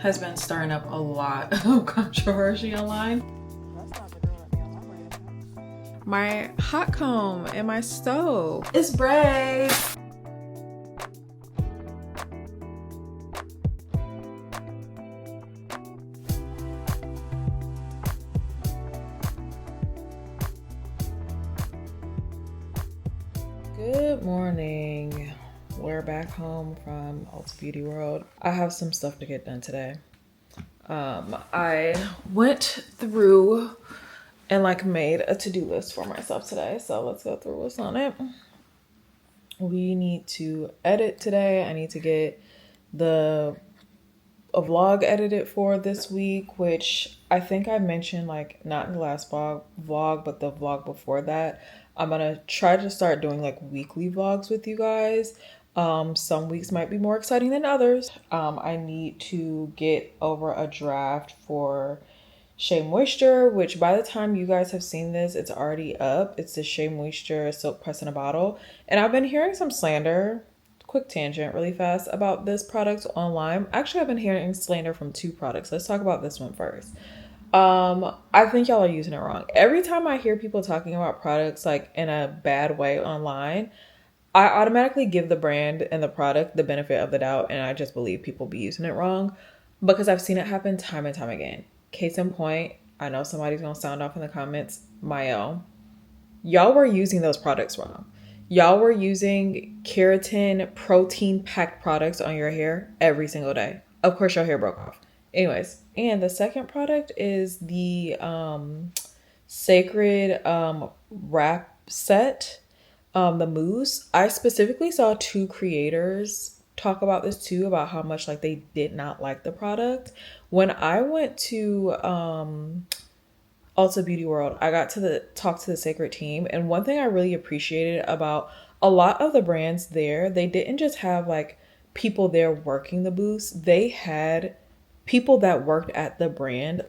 has been stirring up a lot of controversy online. My hot comb and my stove. It's Braids. Good morning. We're back home from Ulta Beauty World. I have some stuff to get done today. I went through and made a to-do list for myself today. So let's go through what's on it. We need to edit today. I need to get a vlog edited for this week, which I think I mentioned not in the last vlog, but the vlog before that. I'm gonna try to start doing weekly vlogs with you guys. Some weeks might be more exciting than others. I need to get over a draft for Shea Moisture, which by the time you guys have seen this, it's already up. It's the Shea Moisture Silk Press in a Bottle. And I've been hearing some slander, quick tangent really fast, about this product online. Actually, I've been hearing slander from two products. Let's talk about this one first. I think y'all are using it wrong. Every time I hear people talking about products in a bad way online, I automatically give the brand and the product the benefit of the doubt, and I just believe people be using it wrong because I've seen it happen time and time again. Case in point, I know somebody's gonna sound off in the comments, Mayo. Y'all were using those products wrong. Y'all were using keratin protein packed products on your hair every single day. Of course your hair broke off. Anyways, and the second product is the Sacred wrap set, the mousse. I specifically saw two creators talk about this too, about how much they did not like the product. When I went to Ulta Beauty World, I got to talk to the Sacred team, and one thing I really appreciated about a lot of the brands there, they didn't just have people there working the booths. They had people that worked at the brand,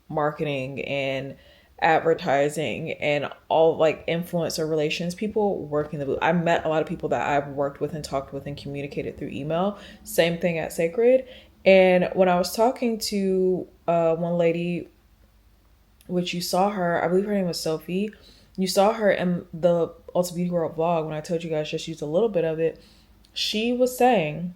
marketing and advertising and all influencer relations, people working the booth. I met a lot of people that I've worked with and talked with and communicated through email. Same thing at Sacred. And when I was talking to one lady, which you saw her, I believe her name was Sophie. You saw her in the Ulta Beauty World vlog when I told you guys just use a little bit of it. She was saying,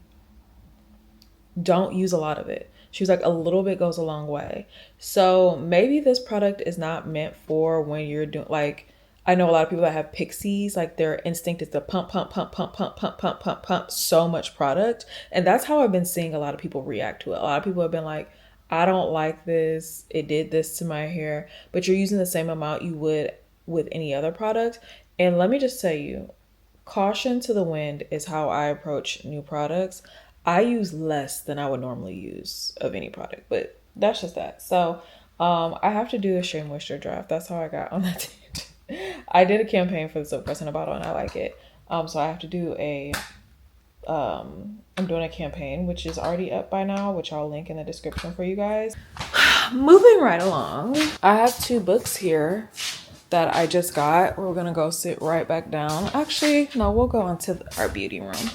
don't use a lot of it. She was like, a little bit goes a long way. So maybe this product is not meant for when you're doing, I know a lot of people that have pixies, their instinct is to pump, pump, pump, pump, pump, pump, pump, pump, pump so much product. And that's how I've been seeing a lot of people react to it. A lot of people have been like, I don't like this. It did this to my hair. But you're using the same amount you would with any other product. And let me just tell you, caution to the wind is how I approach new products. I use less than I would normally use of any product, but that's just that. So I have to do a Shea Moisture draft. That's how I got on that tangent. I did a campaign for the Silk Press in a Bottle and I like it. So I have to do I'm doing a campaign, which is already up by now, which I'll link in the description for you guys. Moving right along. I have two books here that I just got. We're gonna go sit right back down. Actually, no, we'll go into our beauty room.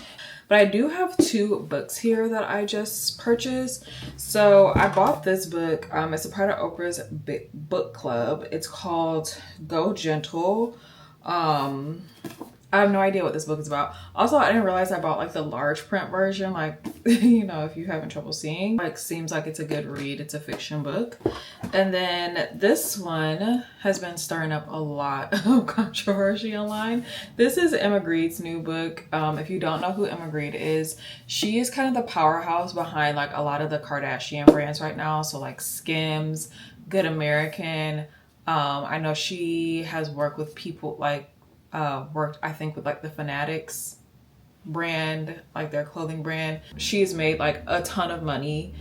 But I do have two books here that I just purchased. So I bought this book. It's a part of Oprah's book club. It's called Go Gentle. I have no idea what this book is about. Also, I didn't realize I bought the large print version. If you're having trouble seeing, seems like it's a good read. It's a fiction book. And then this one has been stirring up a lot of controversy online. This is Emma Greed's new book. If you don't know who Emma Greed is, she is kind of the powerhouse behind a lot of the Kardashian brands right now. So Skims, Good American. I know she has worked with people worked I think with the Fanatics brand, their clothing brand. She's made a ton of money.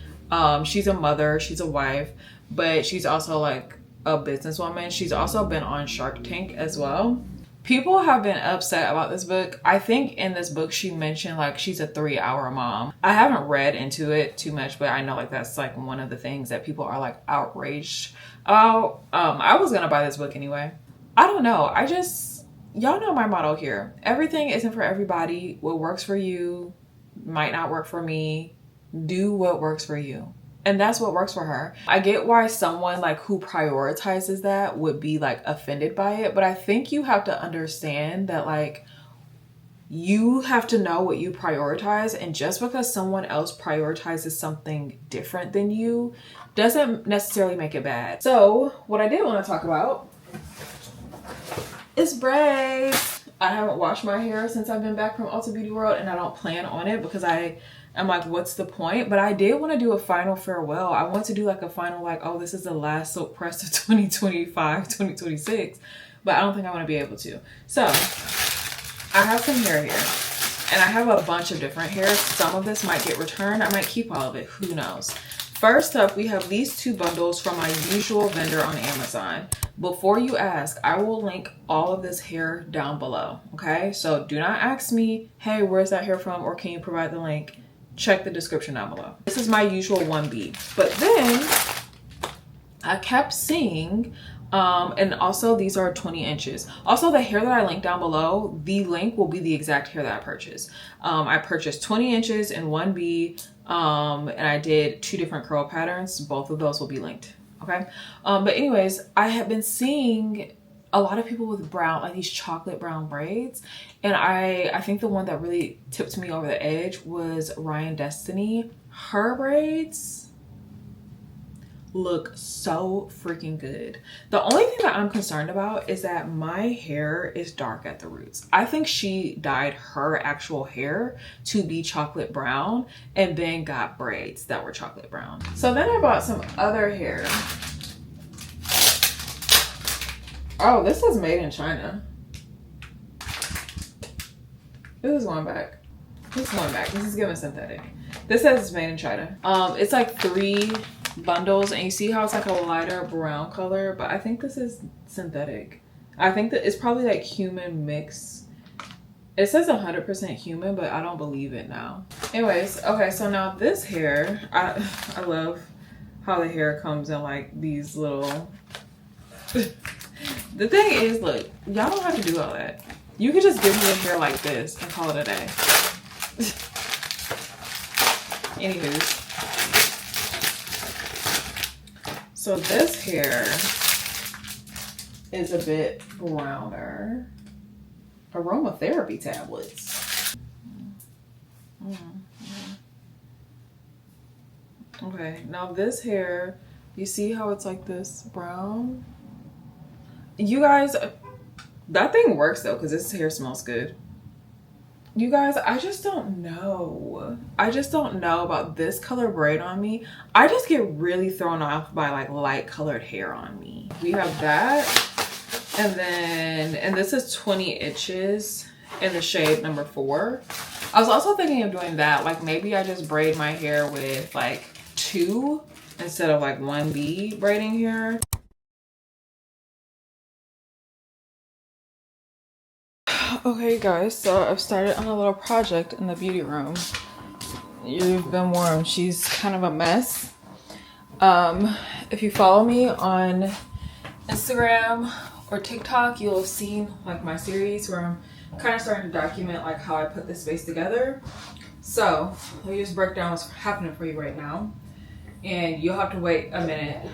She's a mother, she's a wife, but she's also a businesswoman. She's also been on Shark Tank as well. People have been upset about this book. I think in this book she mentioned she's a 3-hour mom. I haven't read into it too much, but I know that's one of the things that people are outraged about. I was gonna buy this book anyway. I don't know. Y'all know my motto here. Everything isn't for everybody. What works for you might not work for me. Do what works for you. And that's what works for her. I get why someone like who prioritizes that would be like offended by it, but I think you have to understand that like you have to know what you prioritize, and just because someone else prioritizes something different than you doesn't necessarily make it bad. So what I did want to talk about is braids. I haven't washed my hair since I've been back from Ulta Beauty World, and I don't plan on it because I'm like, what's the point? But I did want to do a final farewell. I want to do like a final like, oh, this is the last soap press of 2025, 2026, but I don't think I want to be able to. So I have some hair here, and I have a bunch of different hair. Some of this might get returned. I might keep all of it. Who knows? First up, we have these 2 bundles from my usual vendor on Amazon. Before you ask, I will link all of this hair down below, okay? So do not ask me, hey, where's that hair from? Or can you provide the link? Check the description down below. This is my usual 1B. But then I kept seeing, and also these are 20 inches. Also the hair that I linked down below, the link will be the exact hair that I purchased. I purchased 20 inches in 1B, and I did 2 different curl patterns. Both of those will be linked, okay? But anyways, I have been seeing a lot of people with brown, like these chocolate brown braids. And I think the one that really tipped me over the edge was Ryan Destiny. Her braids look so freaking good. The only thing that I'm concerned about is that my hair is dark at the roots. I think she dyed her actual hair to be chocolate brown and then got braids that were chocolate brown. So then I bought some other hair. Oh, this is made in China. This is going back. This is going back. This is giving synthetic. This says it's made in China. It's like 3 bundles, and you see how it's like a lighter brown color, but I think this is synthetic. I think that it's probably like human mix. It says 100% human, but I don't believe it now. Anyways, okay, so now this hair, I love how the hair comes in like these little the thing is, look, y'all don't have to do all that. You could just give me a hair like this and call it a day. Anywho, so this hair is a bit browner. Aromatherapy tablets. Okay, now this hair, you see how it's like this brown? You guys, that thing works though, because this hair smells good. You guys, I just don't know. I just don't know about this color braid on me. I just get really thrown off by like light colored hair on me. We have that. And this is 20 inches in the shade number 4. I was also thinking of doing that. Like maybe I just braid my hair with like 2 instead of like 1B braiding here. Okay guys, so I've started on a little project in the beauty room. You've been warned, she's kind of a mess. If you follow me on Instagram or TikTok, you'll have seen like my series where I'm kind of starting to document like how I put this space together. So let me just break down what's happening for you right now. And you'll have to wait a minute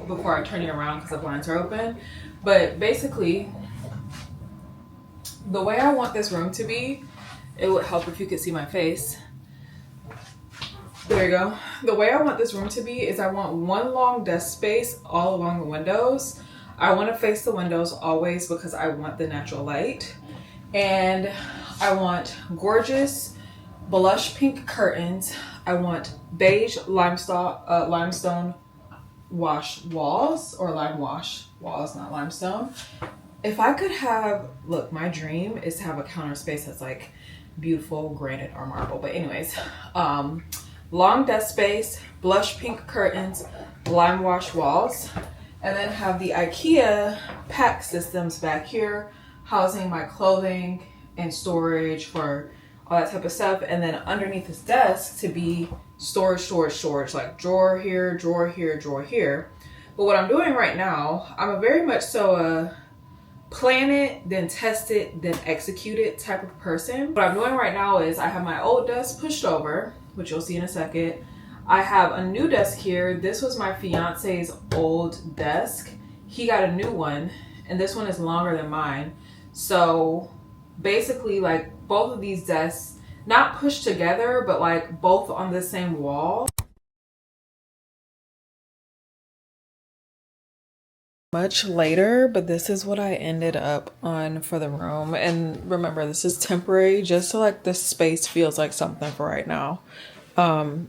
before I turn you around because the blinds are open. But basically, the way I want this room to be, it would help if you could see my face. There you go. The way I want this room to be is I want one long desk space all along the windows. I want to face the windows always because I want the natural light. And I want gorgeous blush pink curtains. I want beige limestone wash walls, or lime wash walls, not limestone. If I could have, look, my dream is to have a counter space that's like beautiful granite or marble. But anyways, long desk space, blush pink curtains, lime wash walls, and then have the IKEA pack systems back here, housing my clothing and storage for all that type of stuff. And then underneath this desk to be storage, like drawer here, drawer here, drawer here. But what I'm doing right now, I'm a very much so plan it, then test it, then execute it type of person. What I'm doing right now is I have my old desk pushed over, which you'll see in a second. I have a new desk here. This was my fiance's old desk. He got a new one, and this one is longer than mine. So basically, like, both of these desks, not pushed together, but like both on the same wall. Much later, but this is what I ended up on for the room. And remember, this is temporary, just so like the space feels like something for right now.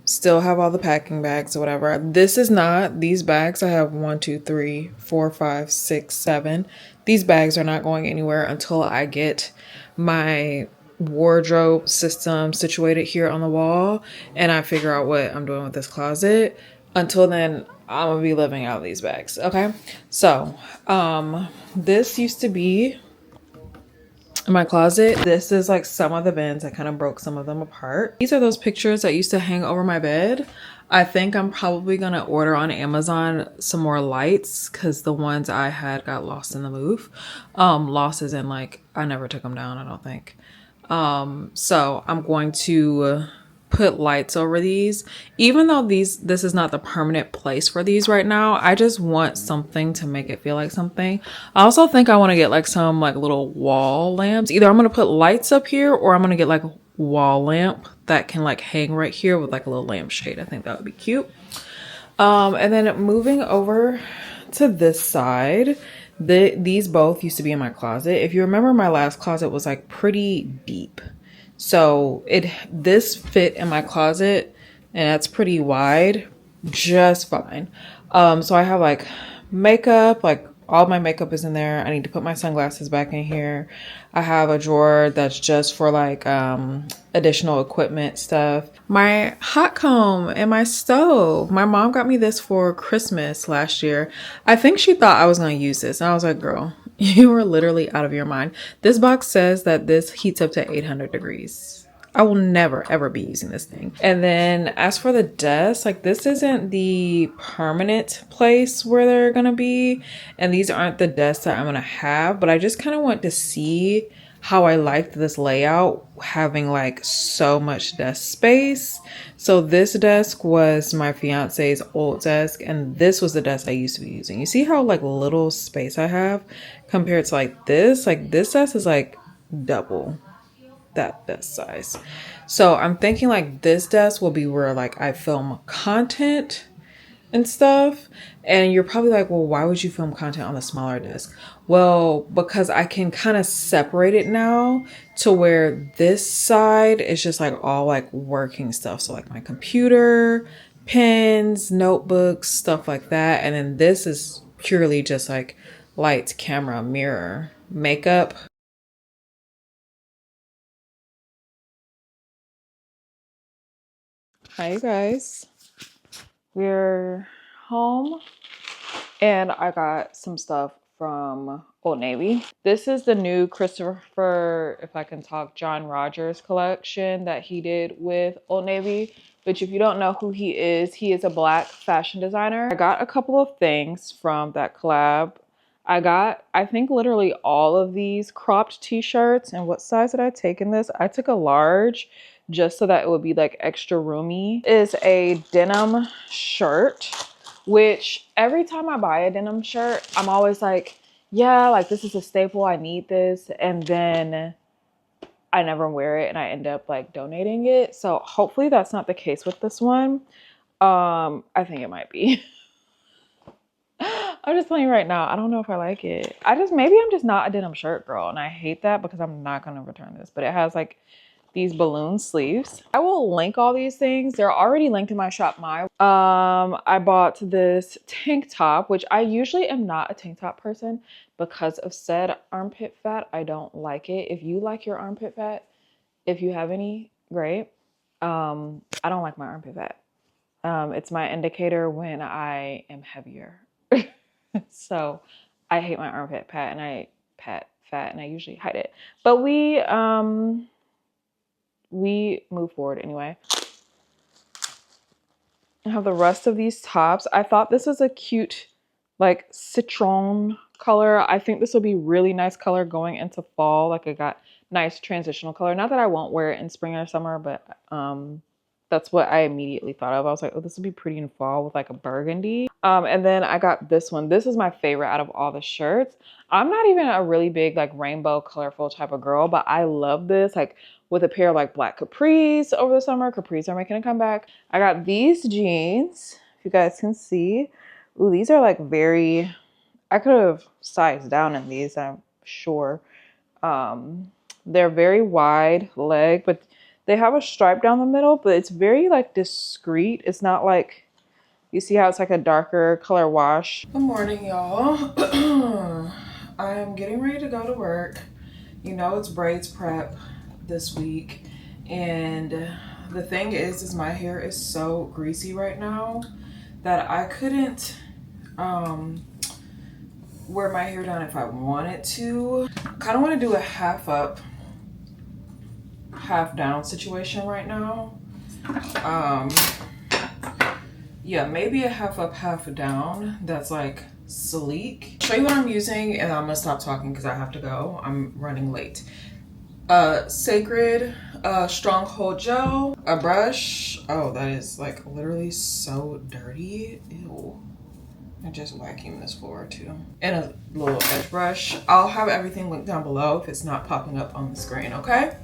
Still have all the packing bags or whatever. This is not, these bags I have 1, 2, 3, 4, 5, 6, 7. These bags are not going anywhere until I get my wardrobe system situated here on the wall and I figure out what I'm doing with this closet. Until then, I'm gonna be living out of these bags. Okay, so this used to be in my closet. This is like some of the bins. I kind of broke some of them apart. These are those pictures that used to hang over my bed. I think I'm probably gonna order on Amazon some more lights because the ones I had got lost in the move. Lost as in like I never took them down, I don't think. So I'm going to put lights over these. Even though this is not the permanent place for these right now, I just want something to make it feel like something. I also think I want to get like some like little wall lamps. Either I'm going to put lights up here or I'm going to get like a wall lamp that can like hang right here with like a little lampshade. I think that would be cute. And then moving over to this side, these both used to be in my closet. If you remember, my last closet was like pretty deep. So this fit in my closet and that's pretty wide, just fine. So I have like makeup, like all my makeup is in there. I need to put my sunglasses back in here. I have a drawer that's just for like additional equipment stuff. My hot comb and my stove. My mom got me this for Christmas last year. I think she thought I was going to use this. And I was like, girl, you are literally out of your mind. This box says that this heats up to 800 degrees. I will never, ever be using this thing. And then as for the desk, like this isn't the permanent place where they're gonna be. And these aren't the desks that I'm gonna have, but I just kind of want to see how I liked this layout, having like so much desk space. So this desk was my fiance's old desk, and this was the desk I used to be using. You see how like little space I have compared to like this? Like this desk is like double that desk size. So I'm thinking like this desk will be where like I film content and stuff. And you're probably like, well, why would you film content on the smaller desk? Well, because I can kind of separate it now to where this side is just like all like working stuff. So like my computer, pens, notebooks, stuff like that. And then this is purely just like lights, camera, mirror, makeup. Hi, you guys. We're home and I got some stuff from Old Navy. This is the new Christopher, if I can talk, John Rogers collection that he did with Old Navy, which if you don't know who he is a Black fashion designer. I got a couple of things from that collab. I got, I think literally all of these cropped t-shirts. And what size did I take in this? I took a large just so that it would be like extra roomy. It is a denim shirt, which every time I buy a denim shirt, I'm always like, yeah, like this is a staple, I need this. And then I never wear it and I end up like donating it. So hopefully that's not the case with this one. I think it might be. I'm just telling you right now, I don't know if I like it. Maybe I'm just not a denim shirt girl and I hate that because I'm not going to return this. But it has like these balloon sleeves. I will link all these things. They're already linked in my shop. I bought this tank top, which I usually am not a tank top person because of said armpit fat. I don't like it. If you like your armpit fat, if you have any, great. I don't like my armpit fat. It's my indicator when I am heavier. So I hate my armpit fat and I usually hide it. But we move forward anyway. I have the rest of these tops. I thought this was a cute like citron color. I think this will be really nice color going into fall. Like I got nice transitional color. Not that I won't wear it in spring or summer, but That's what I immediately thought of. I was like, oh, this would be pretty in fall with like a burgundy. And then I got this one. This is my favorite out of all the shirts. I'm not even a really big like rainbow colorful type of girl, but I love this like with a pair of like black capris over the summer. Capris are making a comeback. I got these jeans, if you guys can see. Ooh, these are like very, I could have sized down in these, I'm sure. They're very wide leg, but they have a stripe down the middle, but it's very like discreet. It's not like, you see how it's like a darker color wash. Good morning, y'all. I am getting ready to go to work. You know, it's braids prep this week. And the thing is my hair is so greasy right now that I couldn't wear my hair down if I wanted to. I kind of want to do a half up, half down situation right now. Yeah, maybe a half up, half down that's like sleek. Show you what I'm using and I'm gonna stop talking because I have to go. I'm running late. Sacred stronghold gel, a brush. Oh, that is like literally so dirty. Ew. I just vacuumed this floor too. And a little edge brush. I'll have everything linked down below if it's not popping up on the screen, okay?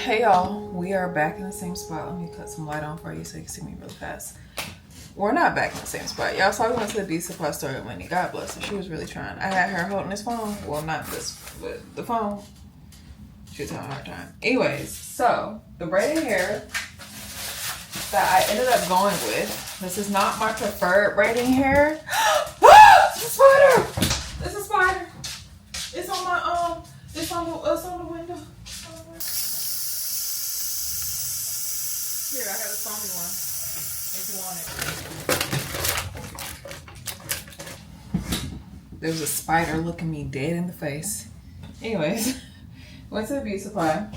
Hey y'all, we are back in the same spot. Let me cut some light on for you so you can see me really fast. We're not back in the same spot. Y'all saw we went to the beauty supply store with Lenny. God bless her. She was really trying. I had her holding this phone. Well, not this, but the phone. She was having a hard time. Anyways, so the braided hair that I ended up going with. This is not my preferred braiding hair. It's a spider! It's a spider. It's on my it's on the window. Here, I got a foamy one if you want it. There's a spider looking me dead in the face. Anyways, went to the beauty supply.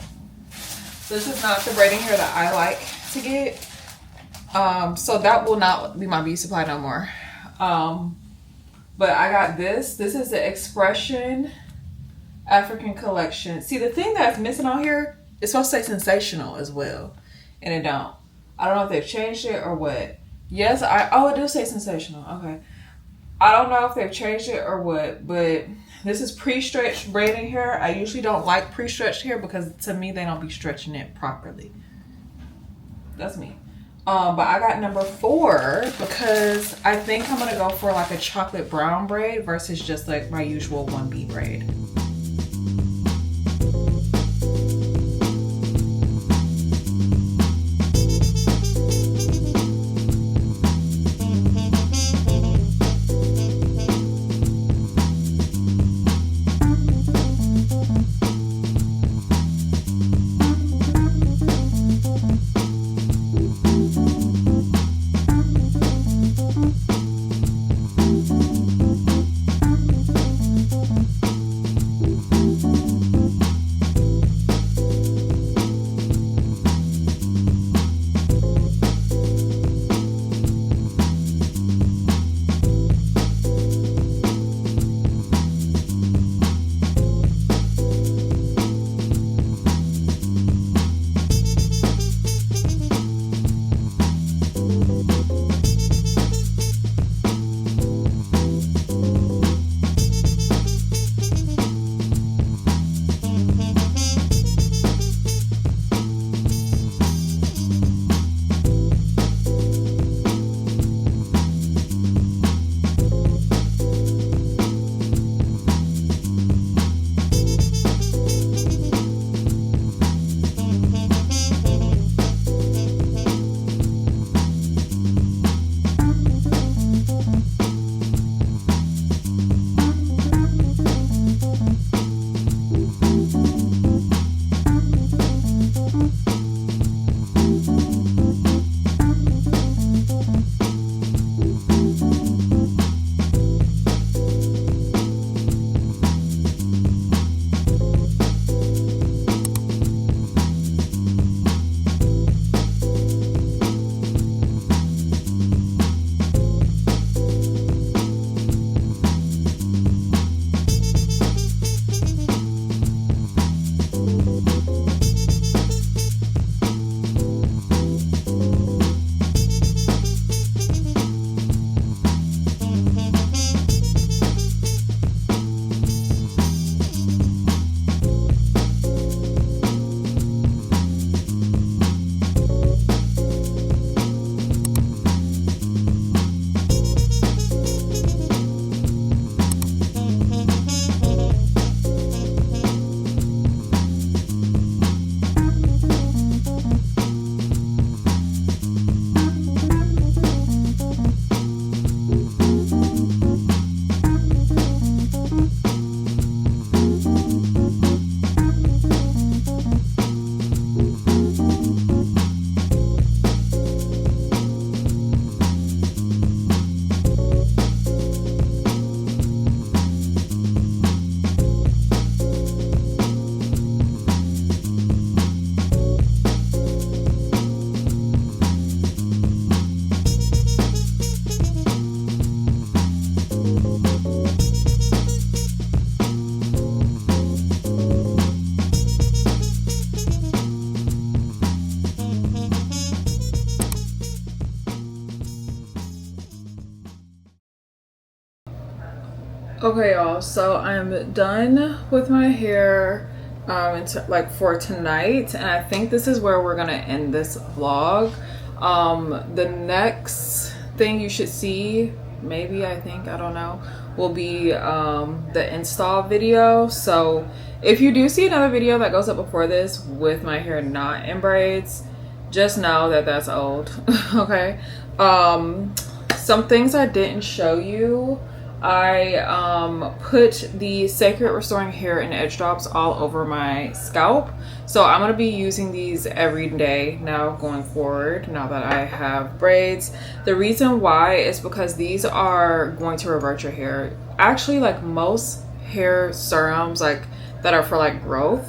This is not the braiding hair that I like to get. So that will not be my beauty supply no more. But I got this. This is the Expression African collection. See, the thing that's missing on here, it's supposed to say sensational as well, and it don't. I don't know if they've changed it or what. Yes, oh, it does say sensational. Okay. I don't know if they've changed it or what, but this is pre-stretched braiding hair. I usually don't like pre-stretched hair because to me, they don't be stretching it properly. That's me. But I got number 4 because I think I'm gonna go for like a chocolate brown braid versus just like my usual 1B braid. Okay, y'all, so I'm done with my hair like for tonight, and I think this is where we're gonna end this vlog. The next thing you should see, maybe, I don't know, will be the install video. So if you do see another video that goes up before this with my hair not in braids, just know that that's old. Okay. Some things I didn't show you I put the Sacred Restoring Hair and Edge Drops all over my scalp. So I'm going to be using these every day now going forward, now that I have braids. The reason why is because these are going to revert your hair. Actually, like most hair serums like that are for like growth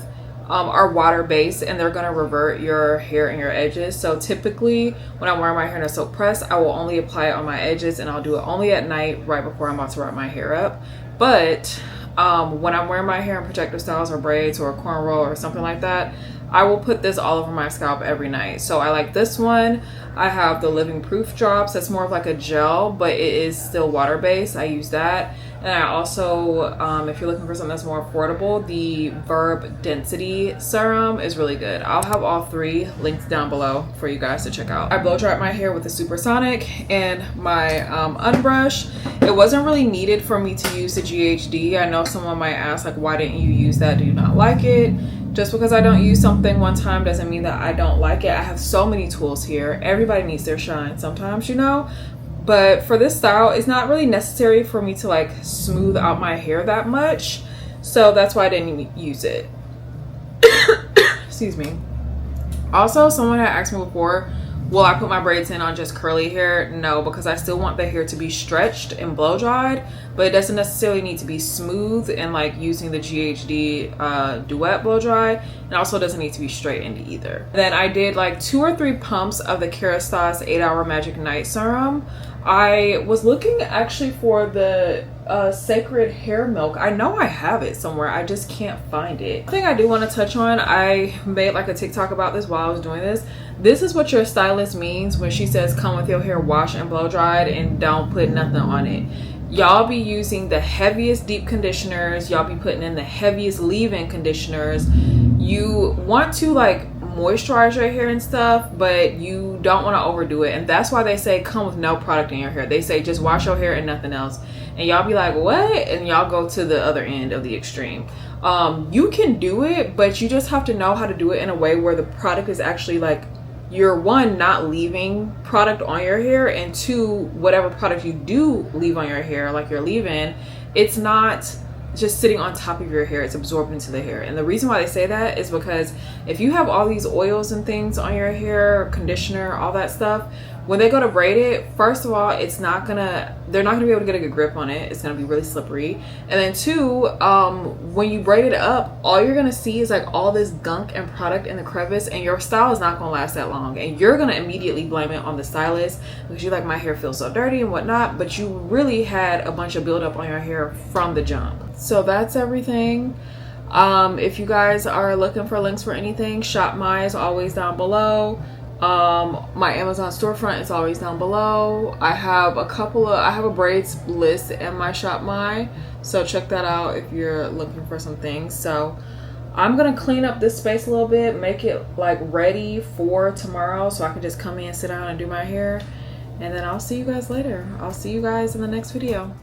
are water based, and they're going to revert your hair and your edges. So typically when I'm wearing my hair in a silk press, I will only apply it on my edges, and I'll do it only at night right before I'm about to wrap my hair up. But when I'm wearing my hair in protective styles or braids or a cornrow or something like that, I will put this all over my scalp every night. So I like this one. I have the Living Proof drops. That's more of like a gel, but it is still water based. I use that. And I also, if you're looking for something that's more affordable, the Verb Density Serum is really good. I'll have all three linked down below for you guys to check out. I blow dried my hair with the Supersonic and my unbrush. It wasn't really needed for me to use the GHD. I know someone might ask, like, why didn't you use that? Do you not like it? Just because I don't use something one time doesn't mean that I don't like it. I have so many tools here. Everybody needs their shine sometimes, you know? But for this style, it's not really necessary for me to like smooth out my hair that much. So that's why I didn't even use it. Excuse me. Also, someone had asked me before, will I put my braids in on just curly hair? No, because I still want the hair to be stretched and blow dried, but it doesn't necessarily need to be smooth and like using the GHD Duet blow dry. It also doesn't need to be straightened either. Then I did like 2 or 3 pumps of the Kerastase 8-Hour Magic Night Serum. I was looking actually for the Sacred Hair Milk. I know I have it somewhere, I just can't find it. One thing I do want to touch on, I made like a TikTok about this while I was doing this. This is what your stylist means when she says come with your hair washed and blow dried and don't put nothing on it. Y'all be using the heaviest deep conditioners, y'all be putting in the heaviest leave-in conditioners. You want to like moisturize your hair and stuff, but you don't want to overdo it, and that's why they say come with no product in your hair. They say just wash your hair and nothing else, and y'all be like, what? And y'all go to the other end of the extreme. You can do it, but you just have to know how to do it in a way where the product is actually like, you're one, not leaving product on your hair, and two, whatever product you do leave on your hair, like your leave-in, it's not just sitting on top of your hair, it's absorbed into the hair. And the reason why they say that is because if you have all these oils and things on your hair, conditioner, all that stuff, when they go to braid it, first of all, they're not gonna be able to get a good grip on it. It's gonna be really slippery. And then two, when you braid it up, all you're gonna see is like all this gunk and product in the crevice, and your style is not gonna last that long. And you're gonna immediately blame it on the stylist because you're like, my hair feels so dirty and whatnot, but you really had a bunch of buildup on your hair from the jump. So that's everything. If you guys are looking for links for anything, Shop My is always down below. My Amazon storefront is always down below. I have a braids list in my Shop My, so check that out if you're looking for some things. So I'm gonna clean up this space a little bit, make it like ready for tomorrow so I can just come in, sit down and do my hair, and then I'll see you guys later. I'll see you guys in the next video.